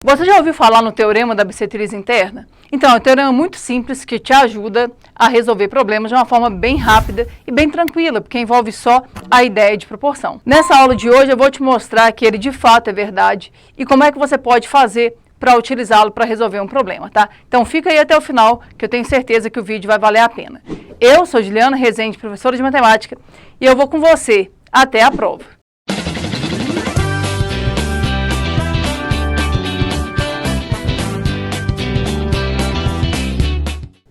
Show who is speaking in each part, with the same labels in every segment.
Speaker 1: Você já ouviu falar no teorema da bissetriz interna? Então, é um teorema muito simples que te ajuda a resolver problemas de uma forma bem rápida e bem tranquila, porque envolve só a ideia de proporção. Nessa aula de hoje eu vou te mostrar que ele de fato é verdade e como é que você pode fazer para utilizá-lo para resolver um problema, tá? Então fica aí até o final, que eu tenho certeza que o vídeo vai valer a pena. Eu sou Juliana Rezende, professora de matemática, e eu vou com você até a prova.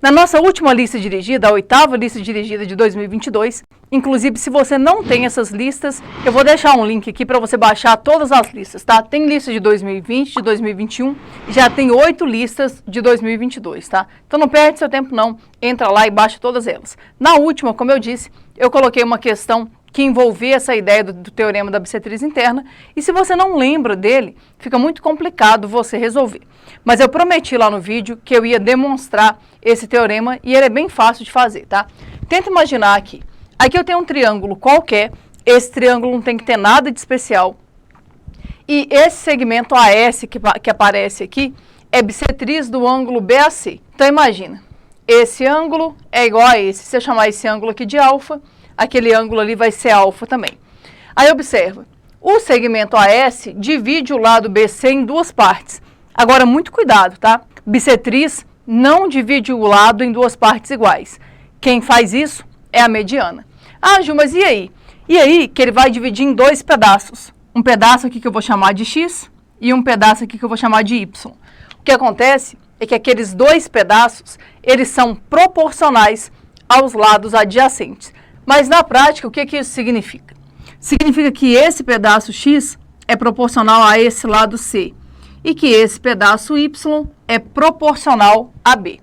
Speaker 1: Na nossa última lista dirigida, a 8ª lista dirigida de 2022, inclusive se você não tem essas listas, eu vou deixar um link aqui para você baixar todas as listas, tá? Tem lista de 2020, de 2021, e já tem 8 listas de 2022, tá? Então não perde seu tempo não, entra lá e baixa todas elas. Na última, como eu disse, eu coloquei uma questão que envolvia essa ideia do teorema da bissetriz interna, e se você não lembra dele, fica muito complicado você resolver. Mas eu prometi lá no vídeo que eu ia demonstrar esse teorema e ele é bem fácil de fazer, tá? Tenta imaginar aqui. Aqui eu tenho um triângulo qualquer, esse triângulo não tem que ter nada de especial, e esse segmento AS que aparece aqui é bissetriz do ângulo BAC. Então imagina, esse ângulo é igual a esse. Se eu chamar esse ângulo aqui de alfa, aquele ângulo ali vai ser alfa também. Aí observa, o segmento AS divide o lado BC em duas partes. Agora, muito cuidado, tá? Bissetriz não divide o lado em duas partes iguais. Quem faz isso é a mediana. Ah, Ju, mas e aí? E aí que ele vai dividir em dois pedaços. Um pedaço aqui que eu vou chamar de X e um pedaço aqui que eu vou chamar de Y. O que acontece é que aqueles dois pedaços, eles são proporcionais aos lados adjacentes. Mas na prática, o que isso significa? Significa que esse pedaço X é proporcional a esse lado C e que esse pedaço Y é proporcional a B.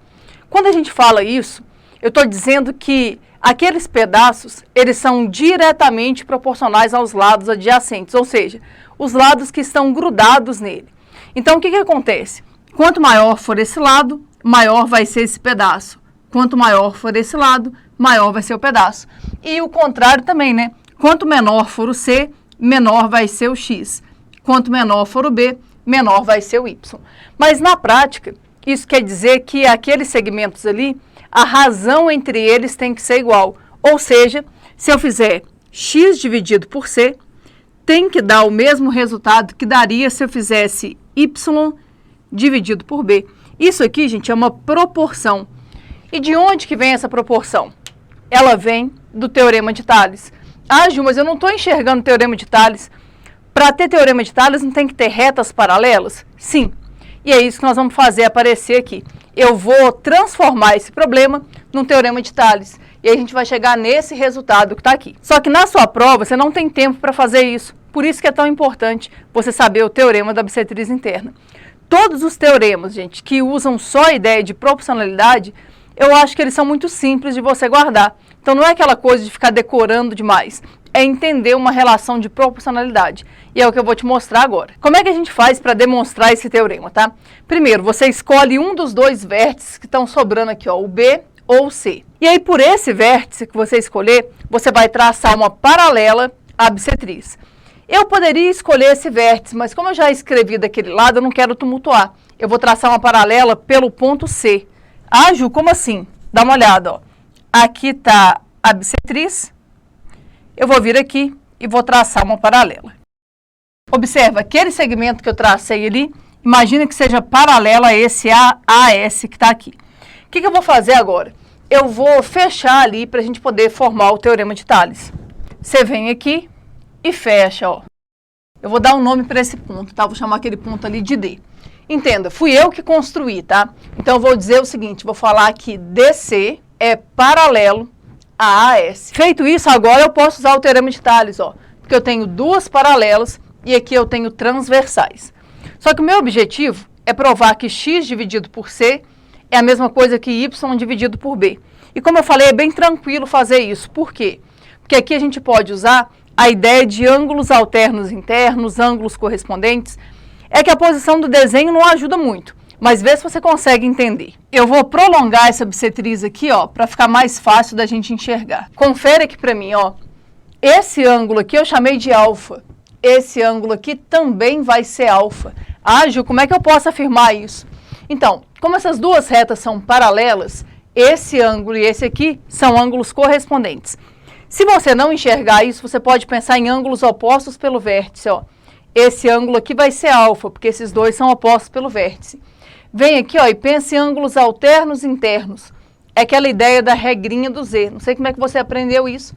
Speaker 1: Quando a gente fala isso, eu estou dizendo que aqueles pedaços, eles são diretamente proporcionais aos lados adjacentes, ou seja, os lados que estão grudados nele. Então, o que acontece? Quanto maior for esse lado, maior vai ser esse pedaço. Quanto maior for esse lado, maior vai ser o pedaço. E o contrário também, né? Quanto menor for o C, menor vai ser o X. Quanto menor for o B, menor vai ser o Y. Mas na prática, isso quer dizer que aqueles segmentos ali, a razão entre eles tem que ser igual. Ou seja, se eu fizer X dividido por C, tem que dar o mesmo resultado que daria se eu fizesse Y dividido por B. Isso aqui, gente, é uma proporção. E de onde que vem essa proporção? Ela vem do teorema de Tales. Ah, Ju, mas eu não estou enxergando o teorema de Tales. Para ter teorema de Tales, não tem que ter retas paralelas? Sim. E é isso que nós vamos fazer aparecer aqui. Eu vou transformar esse problema num teorema de Tales. E aí a gente vai chegar nesse resultado que está aqui. Só que na sua prova, você não tem tempo para fazer isso. Por isso que é tão importante você saber o teorema da bissetriz interna. Todos os teoremas, gente, que usam só a ideia de proporcionalidade, eu acho que eles são muito simples de você guardar. Então não é aquela coisa de ficar decorando demais, é entender uma relação de proporcionalidade. E é o que eu vou te mostrar agora. Como é que a gente faz para demonstrar esse teorema, tá? Primeiro, você escolhe um dos dois vértices que estão sobrando aqui, ó, o B ou o C. E aí por esse vértice que você escolher, você vai traçar uma paralela à bissetriz. Eu poderia escolher esse vértice, mas como eu já escrevi daquele lado, eu não quero tumultuar. Eu vou traçar uma paralela pelo ponto C. Ah, Ju, como assim? Dá uma olhada, ó. Aqui está a bissetriz. Eu vou vir aqui e vou traçar uma paralela. Observa, aquele segmento que eu tracei ali, imagina que seja paralela a esse AS que está aqui. O que eu vou fazer agora? Eu vou fechar ali para a gente poder formar o teorema de Tales. Você vem aqui e fecha, ó. Eu vou dar um nome para esse ponto, tá? Vou chamar aquele ponto ali de D. Entenda, fui eu que construí, tá? Então eu vou dizer o seguinte, vou falar que DC é paralelo a AS. Feito isso, agora eu posso usar o teorema de Tales, ó, porque eu tenho duas paralelas e aqui eu tenho transversais. Só que o meu objetivo é provar que X dividido por C é a mesma coisa que Y dividido por B. E como eu falei, é bem tranquilo fazer isso. Por quê? Porque aqui a gente pode usar a ideia de ângulos alternos internos, ângulos correspondentes. É que a posição do desenho não ajuda muito, mas vê se você consegue entender. Eu vou prolongar essa bissetriz aqui, ó, para ficar mais fácil da gente enxergar. Confere aqui para mim, ó. Esse ângulo aqui eu chamei de alfa. Esse ângulo aqui também vai ser alfa. Ah, Ju, como é que eu posso afirmar isso? Então, como essas duas retas são paralelas, esse ângulo e esse aqui são ângulos correspondentes. Se você não enxergar isso, você pode pensar em ângulos opostos pelo vértice, ó. Esse ângulo aqui vai ser alfa, porque esses dois são opostos pelo vértice. Vem aqui, ó, e pense em ângulos alternos internos. É aquela ideia da regrinha do Z. Não sei como é que você aprendeu isso,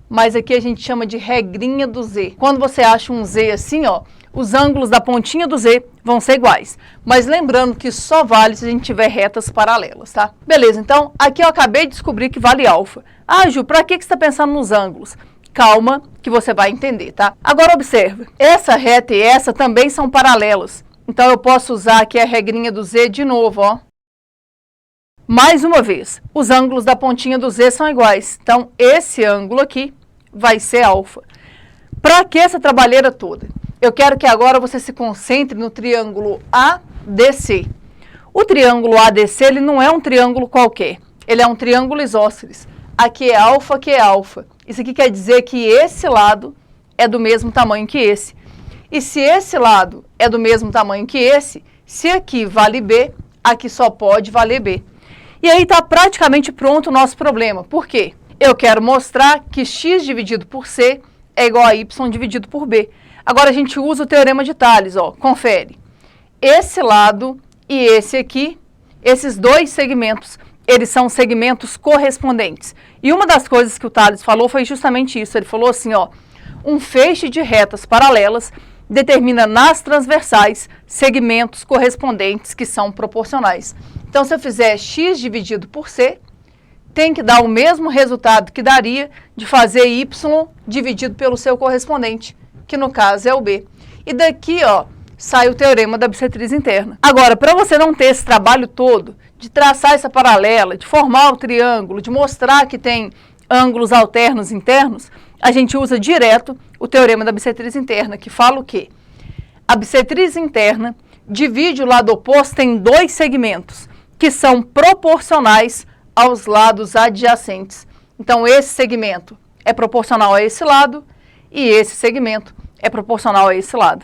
Speaker 1: mas aqui a gente chama de regrinha do Z. Quando você acha um Z assim, ó, os ângulos da pontinha do Z vão ser iguais. Mas lembrando que só vale se a gente tiver retas paralelas, tá? Beleza, então aqui eu acabei de descobrir que vale alfa. Ah, Ju, pra que você está pensando nos ângulos? Calma que você vai entender, tá? Agora observa, essa reta e essa também são paralelas. Então eu posso usar aqui a regrinha do Z de novo, ó. Mais uma vez, os ângulos da pontinha do Z são iguais. Então esse ângulo aqui vai ser alfa. Para que essa trabalheira toda? Eu quero que agora você se concentre no triângulo ADC. O triângulo ADC, ele não é um triângulo qualquer. Ele é um triângulo isósceles. Aqui é alfa, aqui é alfa. Isso aqui quer dizer que esse lado é do mesmo tamanho que esse. E se esse lado é do mesmo tamanho que esse, se aqui vale B, aqui só pode valer B. E aí está praticamente pronto o nosso problema. Por quê? Eu quero mostrar que x dividido por c é igual a y dividido por b. Agora a gente usa o teorema de Tales, ó, confere. Esse lado e esse aqui, esses dois segmentos, eles são segmentos correspondentes. E uma das coisas que o Tales falou foi justamente isso. Ele falou assim, ó, um feixe de retas paralelas determina nas transversais segmentos correspondentes que são proporcionais. Então, se eu fizer x dividido por c, tem que dar o mesmo resultado que daria de fazer y dividido pelo seu correspondente, que no caso é o b. E daqui, ó, sai o teorema da bissetriz interna. Agora, para você não ter esse trabalho todo, de traçar essa paralela, de formar o triângulo, de mostrar que tem ângulos alternos internos, a gente usa direto o teorema da bissetriz interna, que fala o quê? A bissetriz interna divide o lado oposto em dois segmentos, que são proporcionais aos lados adjacentes. Então, esse segmento é proporcional a esse lado e esse segmento é proporcional a esse lado.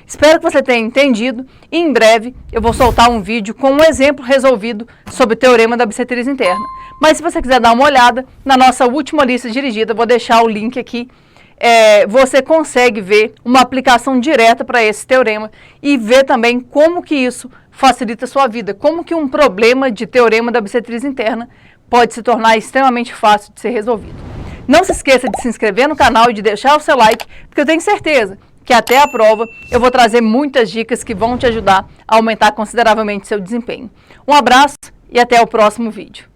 Speaker 1: Espero que você tenha entendido e em breve eu vou soltar um vídeo com um exemplo resolvido sobre o teorema da bissetriz interna. Mas se você quiser dar uma olhada na nossa última lista dirigida, vou deixar o link aqui. Você consegue ver uma aplicação direta para esse teorema e ver também como que isso facilita a sua vida, como que um problema de teorema da bissetriz interna pode se tornar extremamente fácil de ser resolvido. Não se esqueça de se inscrever no canal e de deixar o seu like, porque eu tenho certeza que até a prova eu vou trazer muitas dicas que vão te ajudar a aumentar consideravelmente seu desempenho. Um abraço e até o próximo vídeo.